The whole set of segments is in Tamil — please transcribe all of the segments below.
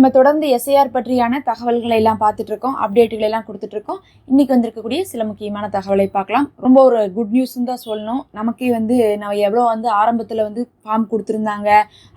நம்ம தொடர்ந்து எஸ்ஐஆர் பற்றியான தகவல்களை எல்லாம் பார்த்துட்டு இருக்கோம், அப்டேட்டுகளை எல்லாம் கொடுத்துட்டு இருக்கோம். இன்னைக்கு வந்திருக்கக்கூடிய சில முக்கியமான தகவலை பார்க்கலாம். ரொம்ப ஒரு குட் நியூஸ்ன்னு தான் சொல்லணும். நமக்கே நம்ம எவ்வளோ ஆரம்பத்தில் ஃபார்ம் கொடுத்துருந்தாங்க,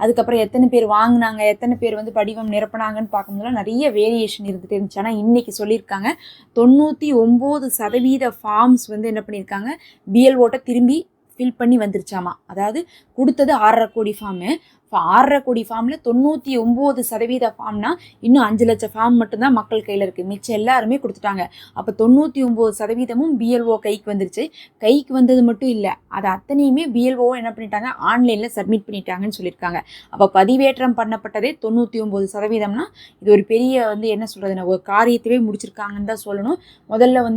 அதுக்கப்புறம் எத்தனை பேர் வாங்கினாங்க, எத்தனை பேர் படிவம் நிரப்பினாங்கன்னு பார்க்கும்போது நிறைய வேரியேஷன் இருந்துகிட்டே இருந்துச்சு. ஆனால் இன்னைக்கு சொல்லியிருக்காங்க 99% ஃபார்ம்ஸ் என்ன பண்ணியிருக்காங்க, பிஎல்ஓட்ட திரும்பி ஃபில் பண்ணி வந்துருச்சாமா. அதாவது கொடுத்தது 6.5 கோடி ஃபார்மு, 6.5 கோடி ஃபார்மில் 99% ஃபார்ம்னா இன்னும் 5 லட்சம் ஃபார்ம் மட்டும்தான் மக்கள் கையில் இருக்குது. மிச்சம் எல்லாருமே கொடுத்துட்டாங்க. அப்போ 99% பிஎல்ஓ கைக்கு வந்துருச்சு. கைக்கு வந்தது மட்டும் இல்லை, அது அத்தனையுமே பிஎல்ஓ என்ன பண்ணிட்டாங்க, ஆன்லைனில் சப்மிட் பண்ணிட்டாங்கன்னு சொல்லியிருக்காங்க. அப்போ பதிவேற்றம் பண்ணப்பட்டதே 99%னா இது ஒரு பெரிய என்ன சொல்கிறதுனா ஒரு காரியத்தவே முடிச்சிருக்காங்கன்னு தான் சொல்லணும். முதல்ல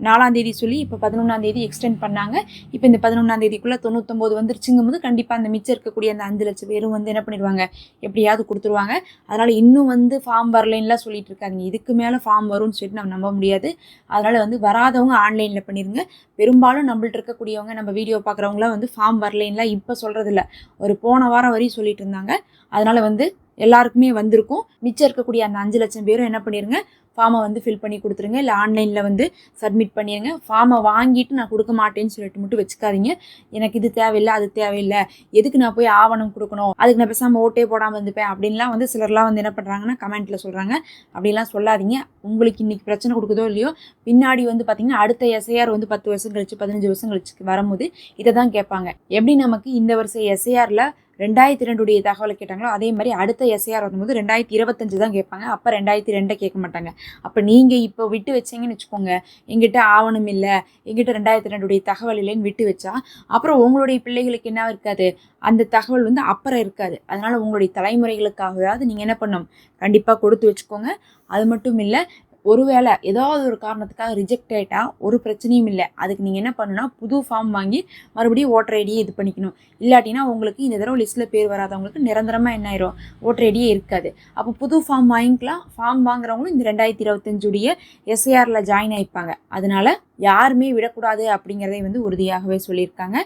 4ஆம் தேதி சொல்லி இப்போ 11ஆம் தேதி எக்ஸ்டெண்ட் பண்ணாங்க. இப்போ இந்த 11ஆம் தேதிக்குள்ளே 99 வந்துருச்சுங்கும் போது கண்டிப்பாக அந்த மிச்சம் இருக்கக்கூடிய அந்த 5 லட்சம் பேரும் என்ன பண்ணிடுவாங்க, எப்படியாவது கொடுத்துருவாங்க. அதனால் இன்னும் ஃபார்ம் வரலைன்னுலாம் சொல்லிட்டு இருக்காங்க. இதுக்கு மேலே ஃபார்ம் வரும்னு சொல்லிட்டு நம்ம நம்ப முடியாது. அதனால் வராதவங்க ஆன்லைனில் பண்ணிடுங்க. பெரும்பாலும் நம்மள்ட்ட இருக்கக்கூடியவங்க, நம்ம வீடியோ பார்க்குறவங்களாம் ஃபார்ம் வரலைன்னுலாம் இப்போ சொல்கிறதில்ல, ஒரு போன வாரம் வரையும் சொல்லிட்டு இருந்தாங்க. அதனால் எல்லாருக்குமே வந்திருக்கும். மிச்சம் இருக்கக்கூடிய அந்த 5 லட்சம் பேரும் என்ன பண்ணிடுங்க, ஃபார்மை ஃபில் பண்ணி கொடுத்துருங்க. இல்லை ஆன்லைனில் சப்மிட் பண்ணிடுங்க. ஃபார்மை வாங்கிட்டு நான் கொடுக்க மாட்டேன்னு சொல்லிட்டு மட்டும் வச்சுக்காதீங்க. எனக்கு இது தேவையில்லை, அது தேவையில்லை, எதுக்கு நான் போய் ஆவணம் கொடுக்கணும், அதுக்கு நான் பேசாமல் ஓட்டே போடாமல் வந்துப்பேன் அப்படின்லாம் சிலர்லாம் என்ன பண்ணுறாங்கன்னா கமெண்ட்டில் சொல்கிறாங்க. அப்படிலாம் சொல்லாதீங்க. உங்களுக்கு இன்றைக்கி பிரச்சனை கொடுக்குதோ இல்லையோ, பின்னாடி பார்த்திங்கன்னா அடுத்த எஸ்ஐஆர் 10 வருஷம் கழிச்சு 15 வருஷம் கழிச்சு வரும்போது இதை தான் கேட்பாங்க. எப்படி நமக்கு இந்த வருஷம் எஸ்ஐஆரில் 2002 தகவலை கேட்டாங்களோ அதே மாதிரி அடுத்த எஸ்ஐஆர் வரும்போது 2025 தான் கேட்பாங்க. அப்போ 2002 கேட்க மாட்டாங்க. அப்போ நீங்கள் இப்போ விட்டு வச்சிங்கன்னு வச்சுக்கோங்க, எங்கிட்ட ஆவணம் இல்லை, எங்கிட்ட 2002 தகவல் இல்லைன்னு விட்டு வச்சா அப்புறம் உங்களுடைய பிள்ளைகளுக்கு என்ன இருக்காது, அந்த தகவல் அப்புறம் இருக்காது. அதனால் உங்களுடைய தலைமுறைகளுக்காகவாவது நீங்கள் என்ன பண்ணணும், கண்டிப்பாக கொடுத்து வச்சுக்கோங்க. அது மட்டும் இல்லை, ஒருவேளை ஏதாவது ஒரு காரணத்துக்காக ரிஜெக்ட் ஆகிட்டா ஒரு பிரச்சனையும் இல்லை. அதுக்கு நீங்கள் என்ன பண்ணணும்னா புது ஃபார்ம் வாங்கி மறுபடியும் ஓட்டர் ஐடியே இது பண்ணிக்கணும். இல்லாட்டினா உங்களுக்கு இந்த தடவை லிஸ்ட்டில் பேர் வராதவங்களுக்கு நிரந்தரமாக என்ன ஆயிரும், ஓட்டர் ஐடியே இருக்காது. அப்போ புது ஃபார்ம் வாங்கிக்கலாம். ஃபார்ம் வாங்குறவங்களும் இந்த 2025 எஸ்ஐஆரில் ஜாயின் ஆகிப்பாங்க. அதனால் யாருமே விடக்கூடாது அப்படிங்கிறதை உறுதியாகவே சொல்லியிருக்காங்க.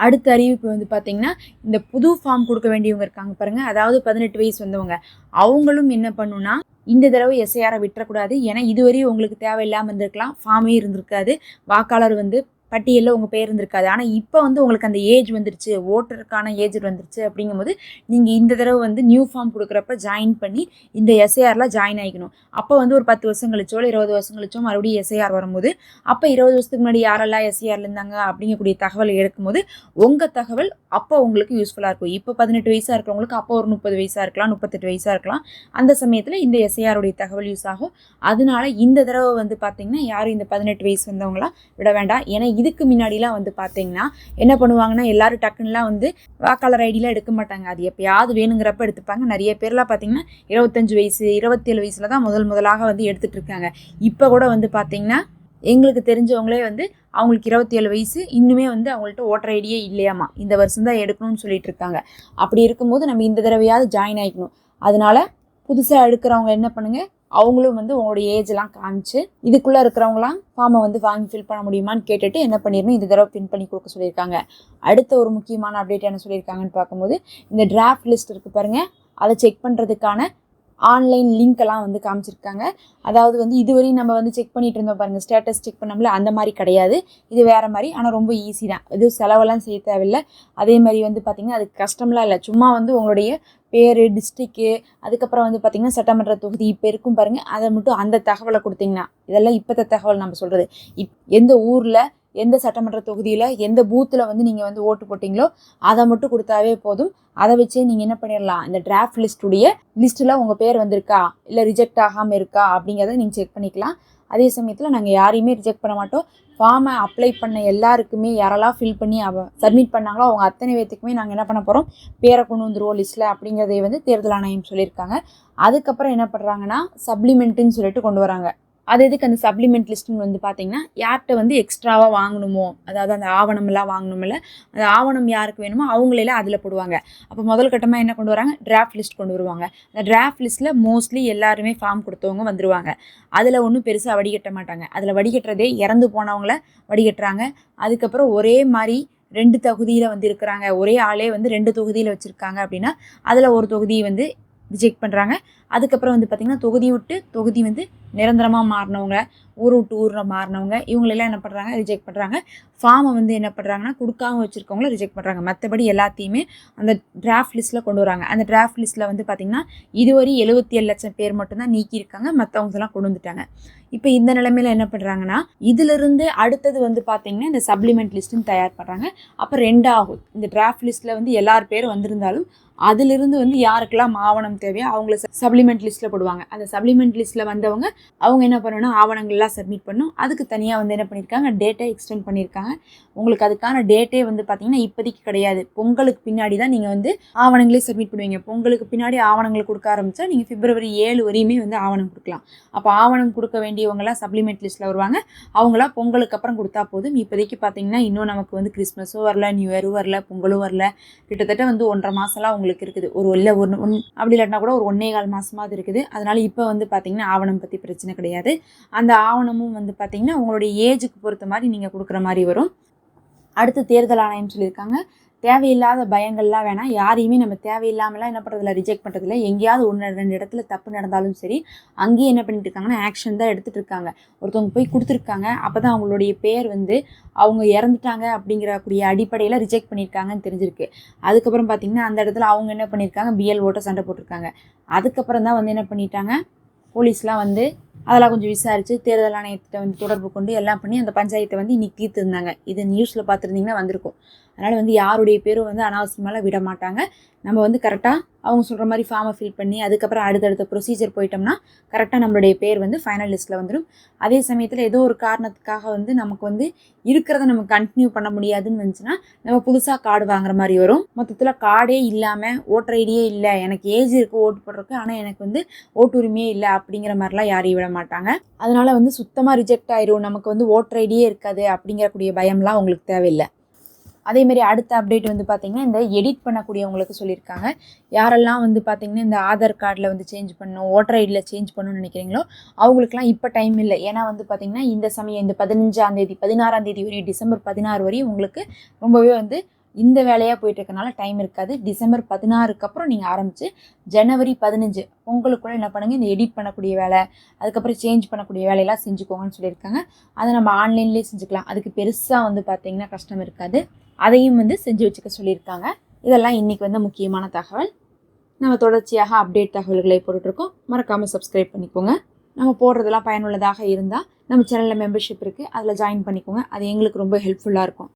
அடுத்த அறிவிப்பு பார்த்திங்கன்னா, இந்த புது ஃபார்ம் கொடுக்க வேண்டியவங்க இருக்காங்க பாருங்கள், அதாவது 18 வயசு வந்தவங்க, அவங்களும் என்ன பண்ணணும்னா இந்த தடவை எஸ்ஐஆரை விட்டுறக்கூடாது. ஏன்னா இதுவரையும் உங்களுக்கு தேவையில்லாமல் இருந்திருக்கலாம், ஃபார்மே இருந்திருக்காது, வாக்காளர் பட்டியலில் உங்கள் பேர் இருந்திருக்காது. ஆனால் இப்போ உங்களுக்கு அந்த ஏஜ் வந்துருச்சு, ஓட்டருக்கான ஏஜ் வந்துருச்சு. அப்படிங்கும்போது நீங்கள் இந்த தடவை நியூ ஃபார்ம் கொடுக்குறப்ப ஜாயின் பண்ணி இந்த எஸ்ஐஆரில் ஜாயின் ஆகிக்கணும். அப்போ ஒரு 10 வருஷம் கழிச்சோ இல்லை 20 வருஷம் கழிச்சோ மறுபடியும் எஸ்ஐஆர் வரும்போது அப்போ 20 வருஷத்துக்கு முன்னாடி யாரெல்லாம் எஸ்ஐஆரில் இருந்தாங்க அப்படிங்கக்கூடிய தகவல் எடுக்கும்போது உங்கள் தகவல் அப்போ உங்களுக்கு யூஸ்ஃபுல்லாக இருக்கும். இப்போ 18 வயசாக இருக்கிறவங்களுக்கு அப்போ ஒரு 30 வயசாக இருக்கலாம், 38 வயசாக இருக்கலாம். அந்த சமயத்தில் இந்த எஸ்ஐஆருடைய தகவல் யூஸ் ஆகும். அதனால இந்த தடவை பார்த்திங்கன்னா யாரும் இந்த 18 வயசு வந்தவங்களாம் விட வேண்டாம். ஏன்னா இதுக்கு முன்னாடிலாம் பார்த்தீங்கன்னா என்ன பண்ணுவாங்கன்னா, எல்லாரும் டக்குன்னுலாம் வாக்காளர் ஐடியெலாம் எடுக்க மாட்டாங்க. அது எப்பயாவது வேணுங்கிறப்ப எடுத்துப்பாங்க. நிறைய பேர்லாம் பார்த்தீங்கன்னா 25 வயசு 27 வயசில் தான் முதலாக எடுத்துகிட்டு இருக்காங்க. இப்போ கூட பார்த்தீங்கன்னா எங்களுக்கு தெரிஞ்சவங்களே அவங்களுக்கு 27 வயசு, இன்னுமே அவங்கள்ட்ட ஓட்டர் ஐடியே இல்லையாமா, இந்த வருஷம் தான் எடுக்கணும்னு சொல்லிட்டு இருக்காங்க. அப்படி இருக்கும்போது நம்ம இந்த தடவையாவது ஜாயின் ஆகிக்கணும். அதனால புதுசாக எடுக்கிறவங்க என்ன பண்ணுங்கள், அவங்களும் உங்களுடைய ஏஜெலாம் காமிச்சு இதுக்குள்ளே இருக்கிறவங்களாம் ஃபார்மை வாங்கி ஃபில் பண்ண முடியுமான்னு கேட்டுட்டு என்ன பண்ணிடணும், இந்த தடவை பின் பண்ணி கொடுக்க சொல்லியிருக்காங்க. அடுத்த ஒரு முக்கியமான அப்டேட் என்ன சொல்லியிருக்காங்கன்னு பார்க்கும்போது, இந்த டிராஃப்ட் லிஸ்ட் இருக்குது பாருங்கள், அதை செக் பண்ணுறதுக்கான ஆன்லைன் லிங்க்கெல்லாம் காமிச்சிருக்காங்க. அதாவது இதுவரையும் நம்ம செக் பண்ணிட்டு இருந்தோம் பாருங்கள், ஸ்டேட்டஸ் செக் பண்ணோம்ல, அந்த மாதிரி கிடையாது. இது வேறு மாதிரி, ஆனால் ரொம்ப ஈஸி தான். இது செலவெல்லாம் செய்ய தேவையில்லை. அதே மாதிரி பார்த்திங்கன்னா அதுக்கு கஷ்டம்லாம் இல்லை. சும்மா உங்களுடைய பேர், டிஸ்ட்ரிக்கு, அதுக்கப்புறம் பார்த்திங்கன்னா சட்டமன்ற தொகுதி இப்போ இருக்கும் பாருங்கள், அதை மட்டும் அந்த தகவலை கொடுத்திங்கன்னா, இதெல்லாம் இப்போத்த தகவல் நம்ம சொல்கிறது. எந்த ஊரில் எந்த சட்டமன்ற தொகுதியில் எந்த பூத்தில் நீங்கள் ஓட்டு போட்டிங்களோ அதை மட்டும் கொடுத்தாவே போதும். அதை வச்சே நீங்கள் என்ன பண்ணிடலாம், இந்த டிராஃப்ட் லிஸ்ட்டில் உங்கள் பேர் வந்திருக்கா இல்லை ரிஜெக்ட் ஆகாமல் இருக்கா அப்படிங்கிறத நீங்கள் செக் பண்ணிக்கலாம். அதே சமயத்தில் நாங்கள் யாரையுமே ரிஜெக்ட் பண்ண மாட்டோம். ஃபார்மை அப்ளை பண்ண எல்லாருக்குமே யாரெல்லாம் ஃபில் பண்ணி சப்மிட் பண்ணாங்களோ அவங்க அத்தனை பேத்துக்குமே நாங்கள் என்ன பண்ண போகிறோம், பேரை கொண்டு வந்துருவோம் லிஸ்ட்டில் அப்படிங்கிறதை தேர்தல் ஆணையம் சொல்லியிருக்காங்க. அதுக்கப்புறம் என்ன பண்ணுறாங்கன்னா சப்ளிமெண்ட்டுன்னு சொல்லிட்டு கொண்டு வராங்க. அது எதுக்கு அந்த சப்ளிமெண்ட் லிஸ்ட்டுன்னு பார்த்தீங்கன்னா, யார்கிட்ட எக்ஸ்ட்ராவாக வாங்கணுமோ, அதாவது அந்த ஆவணமெல்லாம் வாங்கணுமில்ல, அந்த ஆவணம் யாருக்கு வேணுமோ அவங்களெல்லாம் அதில் போடுவாங்க. அப்போ முதல் கட்டமாக என்ன கொண்டு வராங்க, டிராஃப்ட் லிஸ்ட் கொண்டு வருவாங்க. அந்த டிராஃப்ட் லிஸ்ட்டில் மோஸ்ட்லி எல்லாருமே ஃபார்ம் கொடுத்தவங்க வந்துடுவாங்க. அதில் ஒன்றும் பெருசாக வடிகட்ட மாட்டாங்க. அதில் வடிகட்டுறதே இறந்து போனவங்கள வடிகட்டுறாங்க. அதுக்கப்புறம் ஒரே மாதிரி 2 தொகுதியில் இருக்கிறாங்க, ஒரே ஆளே 2 தொகுதியில் வச்சுருக்காங்க அப்படின்னா அதில் ஒரு தொகுதியை ரிஜெக்ட் பண்ணுறாங்க. அதுக்கப்புறம் வந்து பார்த்திங்கன்னா தொகுதி விட்டு தொகுதி வந்து நிரந்தரமாக மாறினவங்க, ஊர் விட்டு ஊரில் மாறினவங்க, இவங்களெல்லாம் என்ன பண்ணுறாங்க, ரிஜெக்ட் பண்ணுறாங்க. ஃபார்மை வந்து என்ன பண்ணுறாங்கன்னா கொடுக்காம வச்சுருக்கவங்கள ரிஜெக்ட் பண்ணுறாங்க. மற்றபடி எல்லாத்தையுமே அந்த டிராஃப்ட் லிஸ்ட்டில் கொண்டு வராங்க. அந்த டிராஃப்ட் லிஸ்ட்டில் வந்து பார்த்திங்கன்னா இதுவரை 77 லட்சம் பேர் மட்டும்தான் நீக்கியிருக்காங்க, மற்றவங்கலாம் கொண்டு வந்துட்டாங்க. இப்போ இந்த நிலைமையில் என்ன பண்ணுறாங்கன்னா இதிலிருந்து அடுத்தது வந்து பார்த்திங்கன்னா இந்த சப்ளிமெண்ட் லிஸ்ட்டுன்னு தயார் பண்ணுறாங்க. அப்போ 2 ஆகும். இந்த டிராஃப்ட் லிஸ்ட்டில் வந்து எல்லார் பேரும் வந்திருந்தாலும் அதிலிருந்து வந்து யாருக்கெல்லாம் ஆவணம் தேவையோ அவங்கள சப்ளிமெண்ட் லிஸ்ட்டில் போடுவாங்க. அந்த சப்ளிமெண்ட் லிஸ்ட்டில் வந்தவங்க அவங்க என்ன பண்ணணும்னா ஆவணங்கள்லாம் சப்மிட் பண்ணணும். அதுக்கு தனியாக வந்து என்ன பண்ணியிருக்காங்க, டேட்டை எக்ஸ்டெண்ட் பண்ணியிருக்காங்க. உங்களுக்கு அதுக்கான டேட்டே வந்து பார்த்திங்கன்னா இப்போதைக்கு கிடையாது. பொங்கலுக்கு பின்னாடி தான் நீங்கள் வந்து ஆவணங்களே சப்மிட் பண்ணுவீங்க. பொங்கலுக்கு பின்னாடி ஆவணங்களை கொடுக்க ஆரம்பித்தா நீங்கள் பிப்ரவரி 7 வரையுமே வந்து ஆவணம் கொடுக்கலாம். அப்போ ஆவணம் கொடுக்க வேண்டியவங்களாம் சப்ளிமெண்ட் லிஸ்ட்டில் வருவாங்க. அவங்களாம் பொங்கலுக்கு அப்புறம் கொடுத்தா போதும். இப்போதைக்கு பார்த்திங்கன்னா இன்னும் நமக்கு வந்து கிறிஸ்மஸும் வரல, நியூ இயரும் வரல, பொங்கலும் வரல. கிட்டத்தட்ட வந்து 1.5 மாதம்லாம் உங்களுக்கு இருக்குது. அப்படி இல்லாட்டினா கூட ஒரு 1.25 மாதமாவது இருக்குது. அதனால் இப்போ வந்து பார்த்திங்கன்னா ஆவணம் பற்றி பிரச்சனை கிடையாது. அந்த ஆவணமும் வந்து பார்த்திங்கன்னா உங்களுடைய ஏஜுக்கு பொறுத்த மாதிரி நீங்கள் கொடுக்குற மாதிரி வரும். அடுத்து தேர்தல் ஆணையம் சொல்லியிருக்காங்க, தேவையில்லாத பயங்கள்லாம் வேணாம். யாரையுமே நம்ம தேவையில்லாமலாம் என்ன பண்ணுறதில்ல, ரிஜெக்ட் பண்ணுறதில்ல. எங்கேயாவது 1-2 இடத்துல தப்பு நடந்தாலும் சரி, அங்கேயே என்ன பண்ணிட்டு இருக்காங்கன்னா ஆக்ஷன் தான் எடுத்துகிட்டு இருக்காங்க. ஒருத்தவங்க போய் கொடுத்துருக்காங்க, அப்போ தான் அவங்களுடைய பேர் வந்து அவங்க இறந்துட்டாங்க அப்படிங்கிறக்கூடிய அடிப்படையில் ரிஜெக்ட் பண்ணியிருக்காங்கன்னு தெரிஞ்சிருக்கு. அதுக்கப்புறம் பார்த்திங்கன்னா அந்த இடத்துல அவங்க என்ன பண்ணியிருக்காங்க, BLOட்ட சண்டை போட்டிருக்காங்க. அதுக்கப்புறம் தான் வந்து என்ன பண்ணிட்டாங்க, போலீஸ்லாம் வந்து அதெல்லாம் கொஞ்சம் விசாரித்து தேர்தல் ஆணையத்தை வந்து தொடர்பு கொண்டு எல்லாம் பண்ணி அந்த பஞ்சாயத்தை வந்து இன்றைக்கி தீர்த்துருந்தாங்க. இது நியூஸில் பார்த்துருந்தீங்கன்னா வந்திருக்கும். அதனால் வந்து யாருடைய பேரும் வந்து அனாவசியமாலாம் விட மாட்டாங்க. நம்ம வந்து கரெக்டாக அவங்க சொல்கிற மாதிரி ஃபார்மை ஃபில் பண்ணி அதுக்கப்புறம் அடுத்தடுத்த ப்ரொசீஜர் போயிட்டோம்னா கரெக்டாக நம்மளுடைய பேர் வந்து ஃபைனல் லிஸ்ட்டில் வந்துடும். அதே சமயத்தில் ஏதோ ஒரு காரணத்துக்காக வந்து நமக்கு வந்து இருக்கிறத நம்ம கண்டினியூ பண்ண முடியாதுன்னு வந்துச்சுன்னா நம்ம புதுசாக கார்டு வாங்குற மாதிரி வரும். மொத்தத்தில் கார்டே இல்லாமல் ஓட்டர் ஐடியே இல்லை, எனக்கு ஏஜ் இருக்குது ஓட்டு போடுறதுக்கு, ஆனால் எனக்கு வந்து ஓட்டுரிமையே இல்லை அப்படிங்கிற மாதிரிலாம் யாரையும் விட மாட்டாங்க. அதனால் வந்து சுத்தமாக ரிஜெக்ட் ஆயிரும், நமக்கு வந்து ஓட்டர் ஐடியே இருக்காது அப்படிங்கிறக்கூடிய பயம்லாம் உங்களுக்கு தேவையில்லை. அதேமாரி அடுத்த அப்டேட் வந்து பார்த்திங்கன்னா இந்த எடிட் பண்ணக்கூடியவங்களுக்கு சொல்லியிருக்காங்க. யாரெல்லாம் வந்து பார்த்திங்கன்னா இந்த ஆதார் கார்டில் வந்து சேஞ்ச் பண்ணணும், ஓட்டர் ஐடியில் சேஞ்ச் பண்ணணும்னு நினைக்கிறீங்களோ அவங்களுக்குலாம் இப்போ டைம் இல்லை. ஏன்னா வந்து பார்த்திங்கன்னா இந்த சமயம் இந்த 15ஆம் தேதி 16ஆம் தேதி வரையும், டிசம்பர் 16 வரையும் உங்களுக்கு ரொம்பவே வந்து இந்த வேலையாக போயிட்டு இருக்கனால டைம் இருக்காது. டிசம்பர் 16க்கு அப்புறம் நீங்கள் ஆரம்பித்து ஜனவரி 15 பொங்கலுக்குள்ளே என்ன பண்ணுங்கள், இந்த எடிட் பண்ணக்கூடிய வேலை, அதுக்கப்புறம் சேஞ்ச் பண்ணக்கூடிய வேலையெல்லாம் செஞ்சுக்கோங்கன்னு சொல்லியிருக்காங்க. அதை நம்ம ஆன்லைன்லேயே செஞ்சுக்கலாம். அதுக்கு பெருசாக வந்து பார்த்திங்கன்னா கஷ்டம் இருக்காது. அதையும் வந்து செஞ்சு வச்சுக்க சொல்லியிருக்காங்க. இதெல்லாம் இன்றைக்கி வந்து முக்கியமான தகவல். நம்ம தொடர்ச்சியாக அப்டேட் தகவல்களை போட்டுட்ருக்கோம். மறக்காமல் சப்ஸ்கிரைப் பண்ணிக்கோங்க. நம்ம போடுறதெல்லாம் பயனுள்ளதாக இருந்தால் நம்ம சேனலில் மெம்பர்ஷிப் இருக்குது, அதில் ஜாயின் பண்ணிக்கோங்க. அது எங்களுக்கு ரொம்ப ஹெல்ப்ஃபுல்லாக இருக்கும்.